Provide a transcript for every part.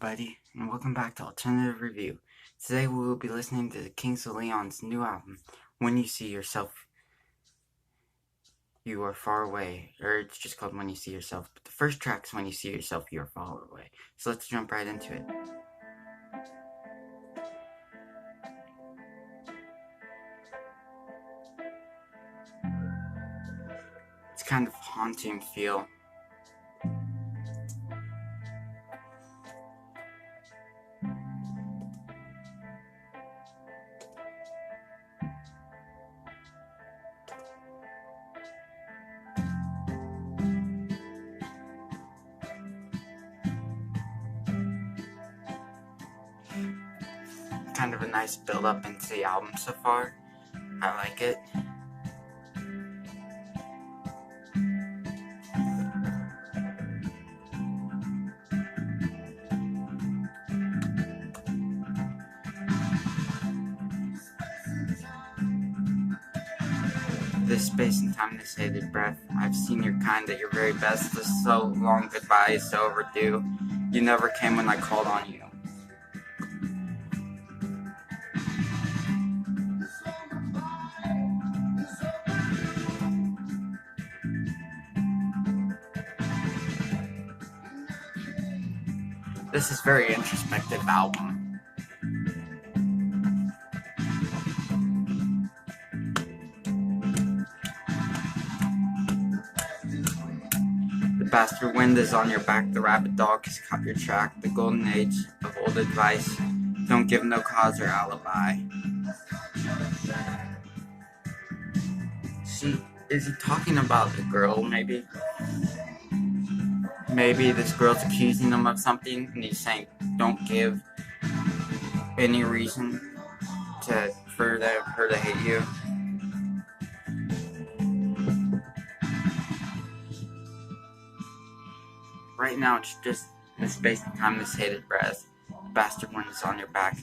everybody, and welcome back to Alternative Review. Today we will be listening to Kings of Leon's new album, When You See Yourself, You Are Far Away, or it's just called When You See Yourself, but the first track is When You See Yourself, You Are Far Away. So let's jump right into it. It's kind of haunting feel. Kind of a nice build up into the album so far. I like it. This space and time, this hated breath. I've seen your kind at your very best. This so long goodbye is so overdue. You never came when I called on you. This is a very introspective album. The bastard wind is on your back, the rabid dog has caught your track, the golden age of old advice, don't give no cause or alibi. Is he talking about the girl, maybe? Maybe this girl's accusing him of something, and he's saying, don't give any reason for her to hate you. Right now, it's just the space and time, this hated breath. Bastard one is on your back.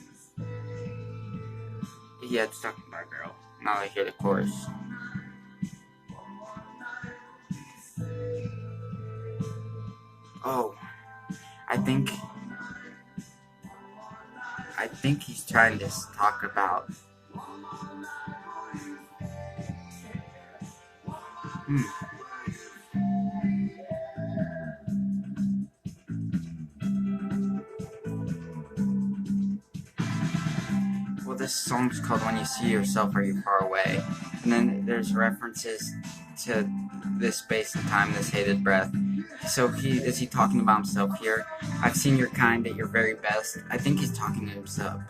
Yeah, it's talking about a girl. Now I hear the chorus. Oh, I think he's trying to talk about Well, this song's called When You See Yourself, Are You Far Away? And then there's references to this space and time, this hated breath. So is he talking about himself here? I've seen your kind at your very best. I think he's talking to himself.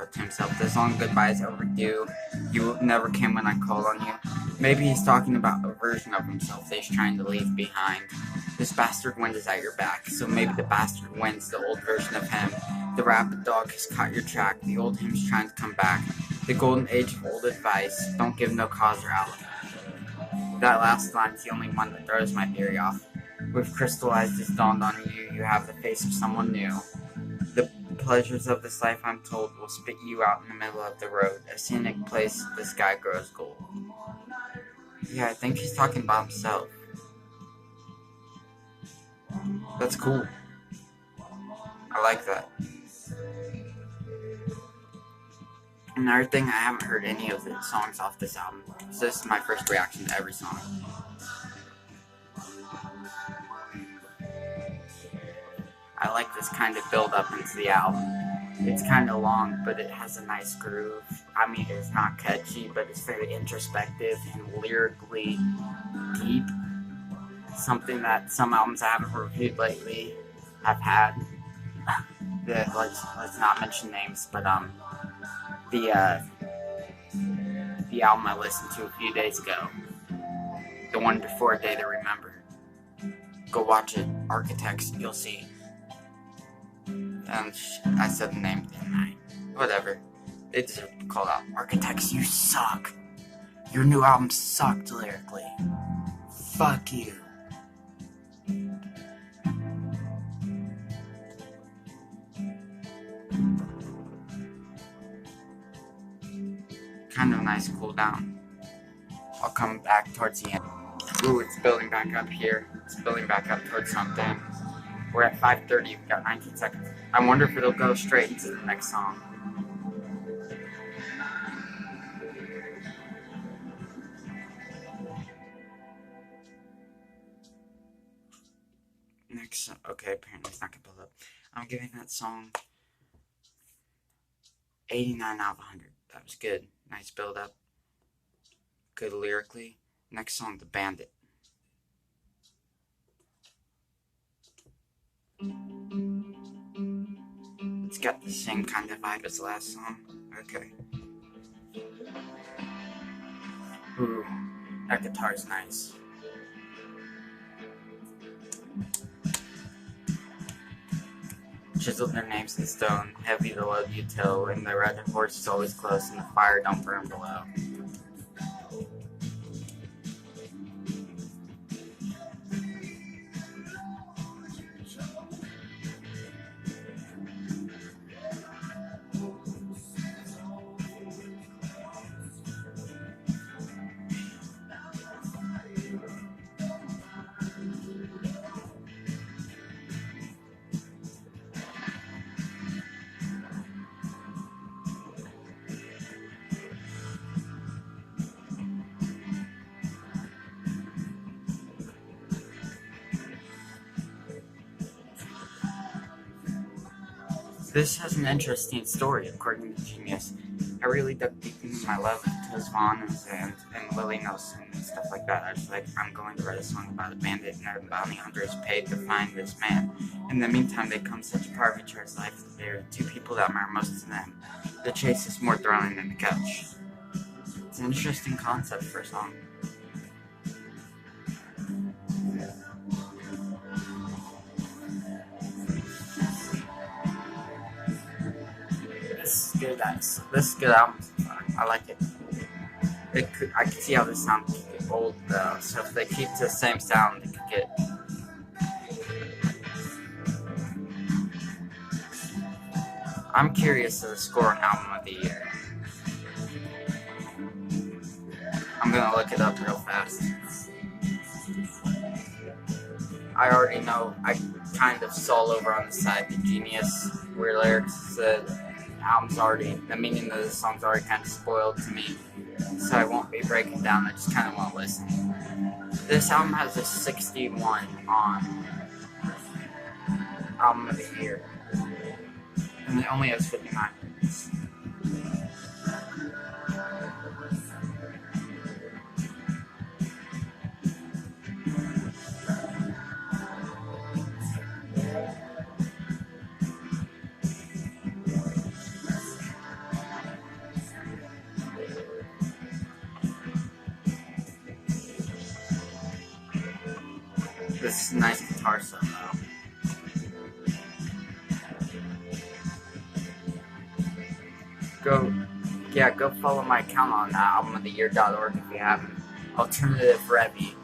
This long goodbye is overdue. You never came when I called on you. Maybe he's talking about a version of himself that he's trying to leave behind. This bastard wind is at your back, so maybe the bastard wind's the old version of him. The rabid dog has caught your track, the old him's trying to come back. The golden age of old advice, don't give no cause or alibi. That last line is the only one that throws my theory off. We've crystallized, it's dawned on you, you have the face of someone new. The pleasures of this life, I'm told, will spit you out in the middle of the road. A scenic place, the sky grows gold. Yeah, I think he's talking about himself. That's cool. I like that. Another thing, I haven't heard any of the songs off this album, so this is my first reaction to every song. I like this kind of build up into the album. It's kind of long, but it has a nice groove. I mean, it's not catchy, but it's very introspective and lyrically deep. Something that some albums I haven't reviewed lately have had. Let's not mention names, but the album I listened to a few days ago, the one before A Day to Remember. Go watch it, Architects, you'll see. And I said the name, didn't I? Whatever. They deserve to be called out. Architects, you suck. Your new album sucked lyrically. Fuck you. Kind of a nice cool down. I'll come back towards the end. Ooh, it's building back up here. It's building back up towards something. We're at 5:30. We've got 19 seconds. I wonder if it'll go straight into the next song. Next, okay, apparently it's not gonna build up. I'm giving that song 89 out of 100. That was good. Nice build up. Good lyrically. Next song, The Bandit. It's got the same kind of vibe as the last song. Okay. Ooh, that guitar's nice. Chiseled their names in stone, heavy the load you tow, and the red horse is always close, and the fire don't burn below. This has an interesting story, according to Genius. I really dug deep into my love of Tiz Vaughn and Willie Nelson and stuff like that. I was like, I'm going to write a song about a bandit and a bounty hunter is paid to find this man. In the meantime, they come such a part of each other's life that they are two people that matter most to them. The chase is more thrilling than the catch. It's an interesting concept for a song. This is good album so far. I like it. I can see how this sound could get old though, so if they keep the same sound, they could get. I'm curious to score an album of the year. I'm gonna look it up real fast. I already know. I kind of saw over on the side the Genius where lyrics said album's already, the meaning of the song's already kind of spoiled to me, so I won't be breaking down. I just kind of want to listen. This album has a 61 on album of the year, and it only has 59 minutes. This is a nice guitar solo. Go follow my account on albumoftheyear.org if you haven't. Alternative Revi,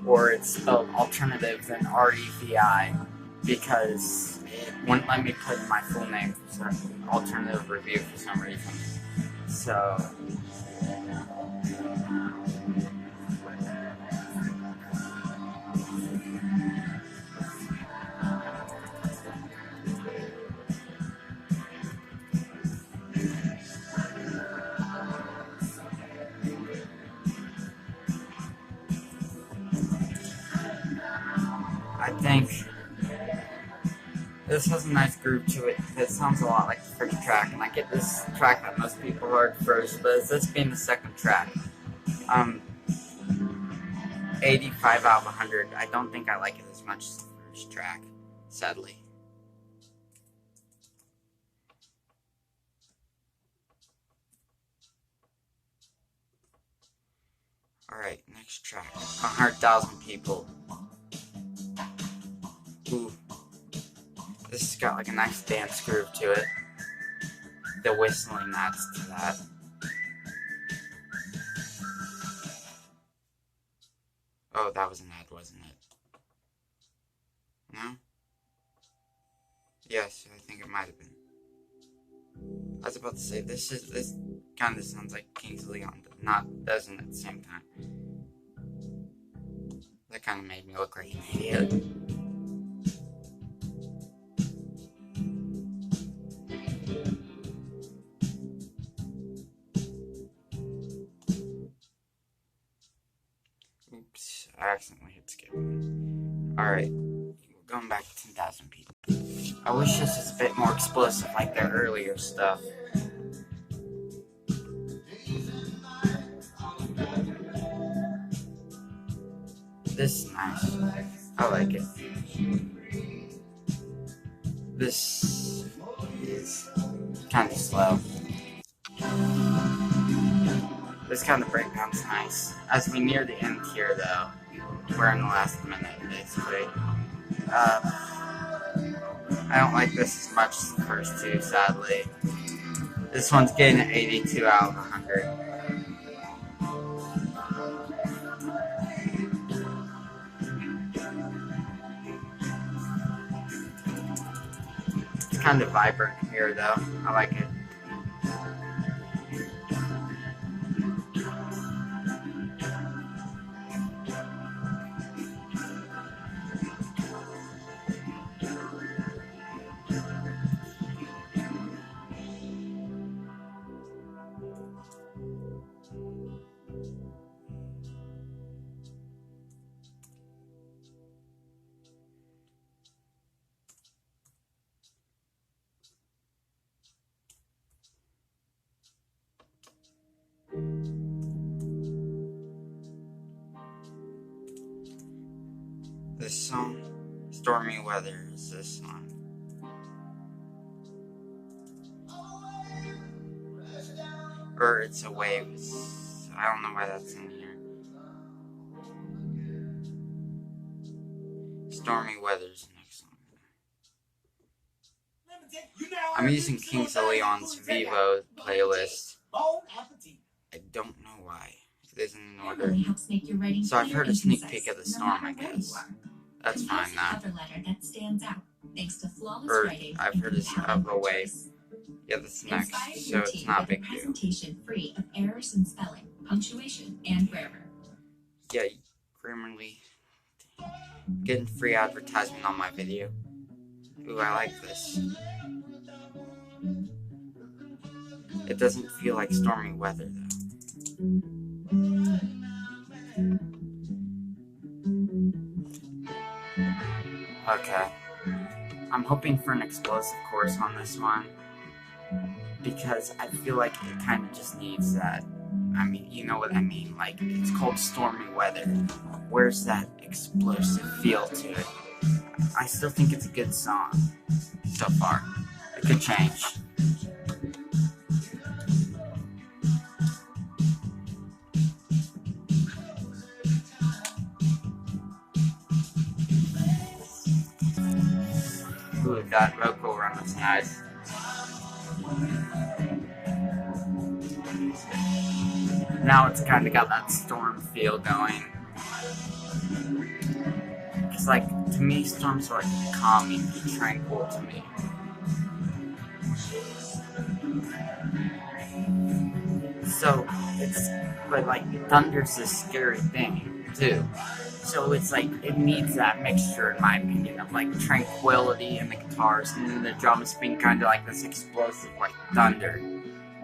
or it's spelled alternative and REVI, because it wouldn't let me put my full name for alternative review for some reason. So I think this has a nice groove to it. It sounds a lot like the first track, and I get this track that most people heard first, but this being the second track, 85 out of 100. I don't think I like it as much as the first track, sadly. Alright, next track. 100,000 People. Ooh. This has got like a nice dance groove to it. The whistling adds to that. Oh, that was an ad, wasn't it? No? Yes, I think it might have been. I was about to say, this kind of sounds like Kings of Leon, but doesn't at the same time. That kind of made me look like an idiot. accidentally hit skip. Alright, we're going back to 10,000 people. I wish this was a bit more explosive like their earlier stuff. This is nice. I like it. This is kind of slow. This kind of breakdown's nice. As we near the end here, though, we're in the last minute, basically. I don't like this as much as the first two, sadly. This one's getting an 82 out of 100. It's kind of vibrant here, though. I like it. This song, Stormy Weather, is this song. Or it's a Waves. I don't know why that's in here. Stormy Weather's the next song. I'm using Kings of Leon's Vivo playlist. I don't know why. It isn't in order. So I've heard a sneak peek of the storm, I guess. That's fine now. Or I've heard of a wave. Yeah, that's next, so it's not a big deal. Free of errors in spelling, punctuation, and grammar. Yeah, Grammarly getting free advertisement on my video. Ooh, I like this. It doesn't feel like stormy weather though. Okay. I'm hoping for an explosive chorus on this one, because I feel like it kind of just needs that. I mean, you know what I mean, like, it's called Stormy Weather. Where's that explosive feel to it? I still think it's a good song so far. It could change. Ooh, that vocal run was nice. Now it's kind of got that storm feel going. It's like, to me, storms are like calming and tranquil to me. So, but like, thunder's a scary thing, too. So it's like, it needs that mixture, in my opinion, of like tranquility in the guitars, and then the drums being kind of like this explosive, like thunder,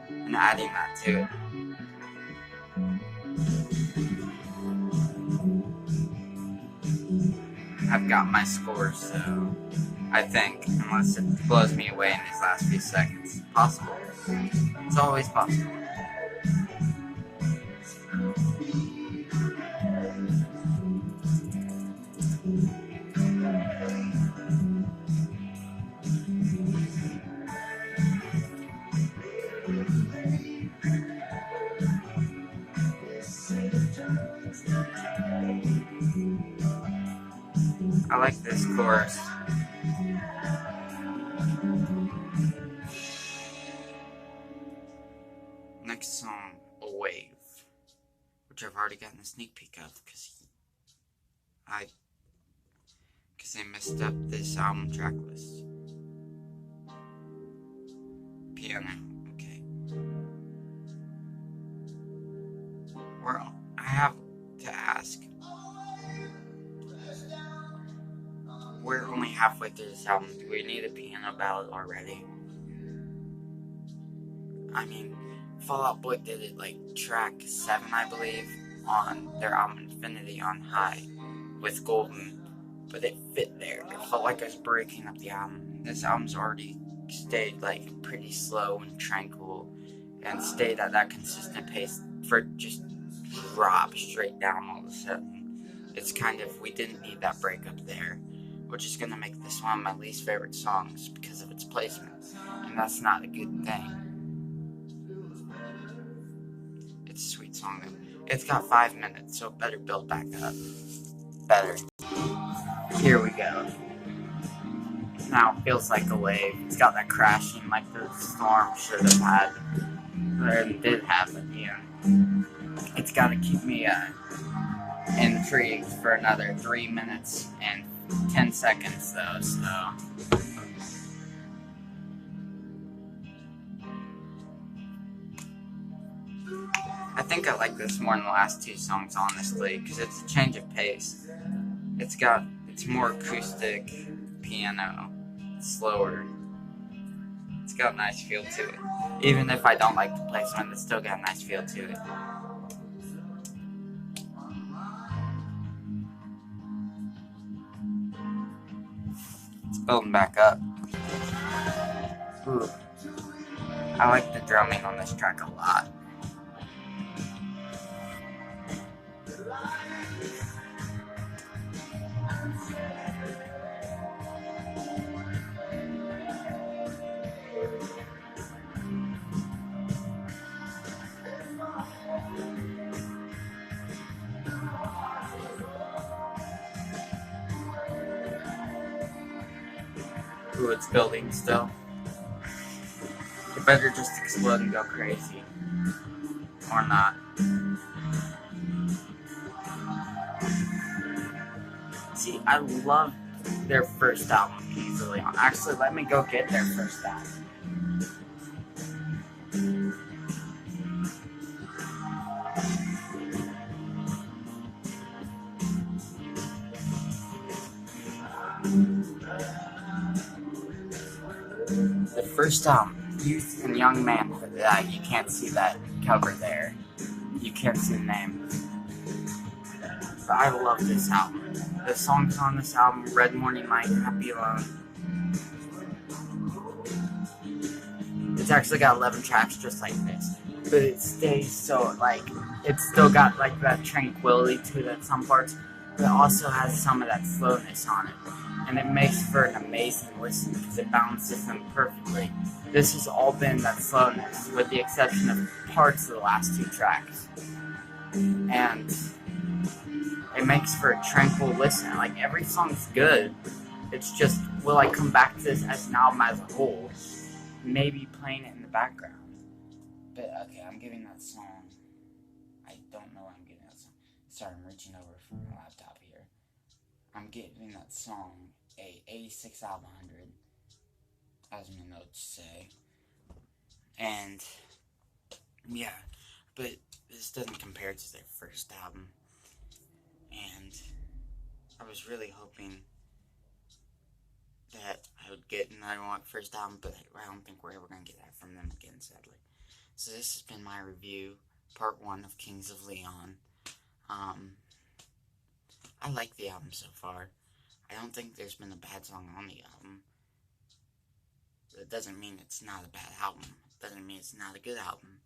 and adding that to it. I've got my score, so I think, unless it blows me away in these last few seconds. Possible. It's always possible. I like this chorus. Next song, A Wave, which I've already gotten a sneak peek of because they messed up this album track list. Piano, okay. Well, I have to ask. We're only halfway through this album. Do we need a piano ballad already? I mean, Fall Out Boy did it like track 7, I believe, on their album Infinity on High. with Golden, but it fit there. It felt like I was breaking up the album. This album's already stayed like pretty slow and tranquil, and stayed at that consistent pace for just drop straight down all of a sudden. It's kind of, we didn't need that breakup there, which is gonna make this one of my least favorite songs because of its placement, and that's not a good thing. It's a sweet song though. It's got 5 minutes, so it better build back up. Better. Here we go. Now it feels like a wave. It's got that crashing like the storm should have had, and did have at the end. It's gotta keep me intrigued for another 3 minutes and 10 seconds though, so. I think I like this more than the last two songs, honestly, because it's a change of pace. It's more acoustic piano, it's slower. It's got a nice feel to it. Even if I don't like the placement, it's still got a nice feel to it. It's building back up. Ooh. I like the drumming on this track a lot. Ooh, it's building still. It better just explode and go crazy. Or not. See, I love their first album, Kings of Leon. Actually, let me go get their first album. The first album, Youth and Young Manhood. You can't see that cover there. You can't see the name. But I love this album. The songs on this album, Red Morning Light, Happy Alone. It's actually got 11 tracks just like this. But it stays so, like, it's still got, like, that tranquility to it at some parts. But it also has some of that slowness on it. And it makes for an amazing listen because it balances them perfectly. This has all been that slowness, with the exception of parts of the last two tracks. And it makes for a tranquil listen. Like, every song's good. It's just, will I come back to this as an album as a whole? Maybe playing it in the background. But, okay, I'm giving that song, I don't know why I'm giving that song. Sorry, I'm reaching over from my laptop here. I'm giving that song a 86 out of 100, as my notes say. And, yeah, but this doesn't compare to their first album. And I was really hoping that I would get another one first album, but I don't think we're ever going to get that from them again, sadly. So this has been my review, part 1 of Kings of Leon. I like the album so far. I don't think there's been a bad song on the album. That doesn't mean it's not a bad album. It doesn't mean it's not a good album.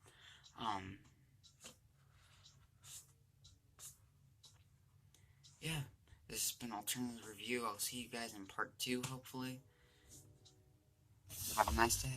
Yeah, this has been Alternative Review. I'll see you guys in part 2, hopefully. Have a nice day.